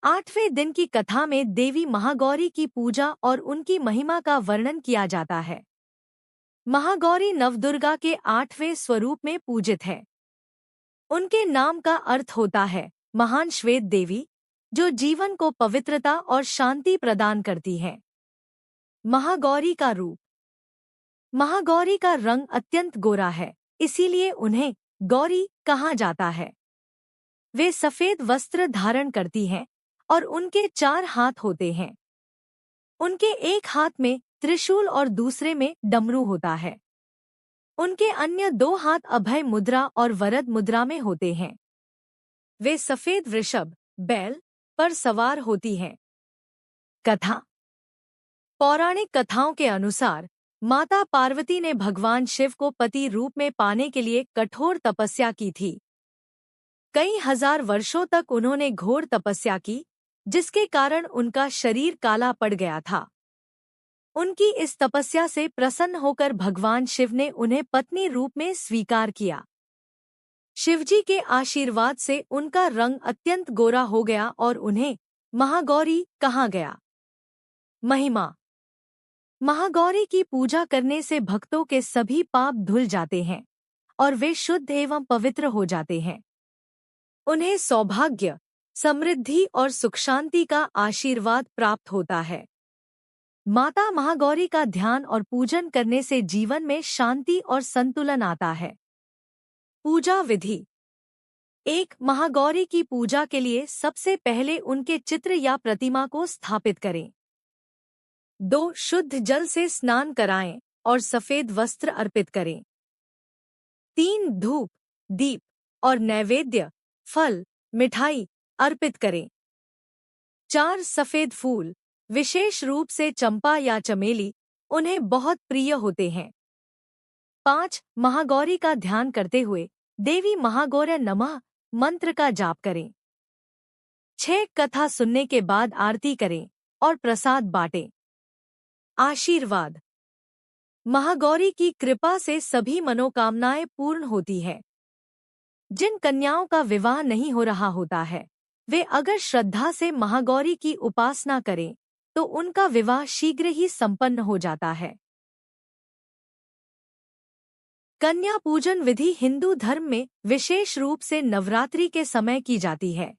8वें दिन की कथा में देवी महागौरी की पूजा और उनकी महिमा का वर्णन किया जाता है। महागौरी नवदुर्गा के 8वें स्वरूप में पूजित है। उनके नाम का अर्थ होता है महान श्वेत देवी, जो जीवन को पवित्रता और शांति प्रदान करती है। महागौरी का रूप। महागौरी का रंग अत्यंत गोरा है, इसीलिए उन्हें गौरी कहा जाता है। वे सफेद वस्त्र धारण करती हैं और उनके 4 हाथ होते हैं। उनके एक हाथ में त्रिशूल और दूसरे में डमरू होता है। उनके अन्य 2 हाथ अभय मुद्रा और वरद मुद्रा में होते हैं। वे सफेद वृषभ बैल पर सवार होती हैं। कथा। पौराणिक कथाओं के अनुसार माता पार्वती ने भगवान शिव को पति रूप में पाने के लिए कठोर तपस्या की थी। कई हजार वर्षों तक उन्होंने घोर तपस्या की, जिसके कारण उनका शरीर काला पड़ गया था। उनकी इस तपस्या से प्रसन्न होकर भगवान शिव ने उन्हें पत्नी रूप में स्वीकार किया। शिवजी के आशीर्वाद से उनका रंग अत्यंत गोरा हो गया और उन्हें महागौरी कहा गया। महिमा। महागौरी की पूजा करने से भक्तों के सभी पाप धुल जाते हैं और वे शुद्ध एवं पवित्र हो जाते हैं। उन्हें सौभाग्य, समृद्धि और सुख शांति का आशीर्वाद प्राप्त होता है। माता महागौरी का ध्यान और पूजन करने से जीवन में शांति और संतुलन आता है। पूजा विधि। 1. महागौरी की पूजा के लिए सबसे पहले उनके चित्र या प्रतिमा को स्थापित करें। 2. शुद्ध जल से स्नान कराएं और सफेद वस्त्र अर्पित करें। 3. धूप, दीप और नैवेद्य, फल, मिठाई अर्पित करें। 4. सफेद फूल, विशेष रूप से चंपा या चमेली, उन्हें बहुत प्रिय होते हैं। 5. महागौरी का ध्यान करते हुए देवी महागौर्य नमः मंत्र का जाप करें। 6. कथा सुनने के बाद आरती करें और प्रसाद बांटें। आशीर्वाद। महागौरी की कृपा से सभी मनोकामनाएं पूर्ण होती है। जिन कन्याओं का विवाह नहीं हो रहा होता है, वे अगर श्रद्धा से महागौरी की उपासना करें तो उनका विवाह शीघ्र ही संपन्न हो जाता है। कन्या पूजन विधि हिंदू धर्म में विशेष रूप से नवरात्रि के समय की जाती है।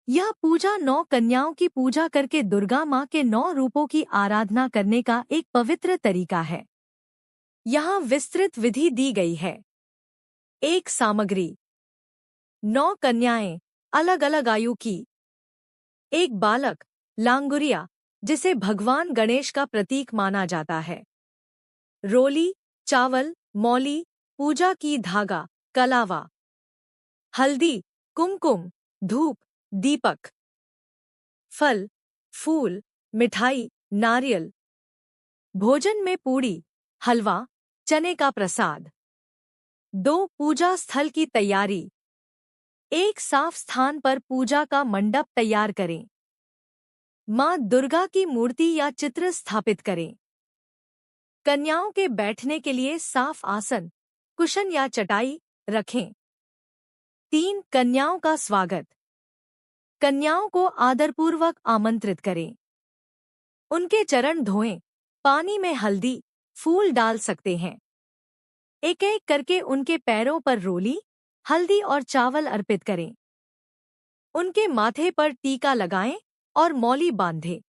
यह पूजा 9 कन्याओं की पूजा करके दुर्गा माँ के 9 रूपों की आराधना करने का एक पवित्र तरीका है। यहाँ विस्तृत विधि दी गई है। 1. सामग्री। 9 कन्याएं, अलग अलग आयु की। 1 बालक, लांगुरिया, जिसे भगवान गणेश का प्रतीक माना जाता है। रोली, चावल, मौली, पूजा की धागा, कलावा। हल्दी, कुमकुम, धूप, दीपक। फल, फूल, मिठाई, नारियल। भोजन में पूड़ी, हलवा, चने का प्रसाद। 2. पूजा स्थल की तैयारी। एक साफ स्थान पर पूजा का मंडप तैयार करें। माँ दुर्गा की मूर्ति या चित्र स्थापित करें। कन्याओं के बैठने के लिए साफ आसन, कुशन या चटाई रखें। 3. कन्याओं का स्वागत। कन्याओं को आदरपूर्वक आमंत्रित करें। उनके चरण धोएं, पानी में हल्दी, फूल डाल सकते हैं। एक एक करके उनके पैरों पर रोली, हल्दी और चावल अर्पित करें। उनके माथे पर टीका लगाएं और मौली बांधें।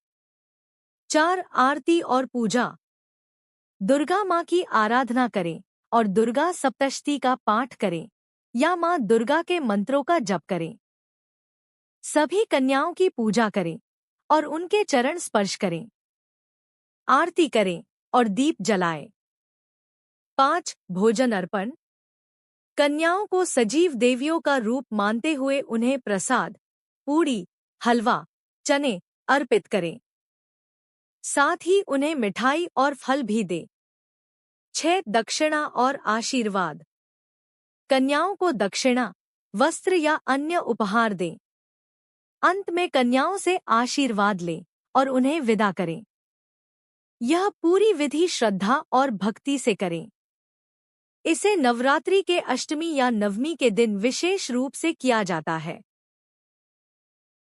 4. आरती और पूजा। दुर्गा माँ की आराधना करें और दुर्गा सप्तशती का पाठ करें या माँ दुर्गा के मंत्रों का जप करें। सभी कन्याओं की पूजा करें और उनके चरण स्पर्श करें। आरती करें और दीप जलाएं। 5. भोजन अर्पण। कन्याओं को सजीव देवियों का रूप मानते हुए उन्हें प्रसाद, पूड़ी, हलवा, चने अर्पित करें। साथ ही उन्हें मिठाई और फल भी दें। 6. दक्षिणा और आशीर्वाद। कन्याओं को दक्षिणा, वस्त्र या अन्य उपहार दें। अंत में कन्याओं से आशीर्वाद लें और उन्हें विदा करें। यह पूरी विधि श्रद्धा और भक्ति से करें। इसे नवरात्रि के अष्टमी या नवमी के दिन विशेष रूप से किया जाता है।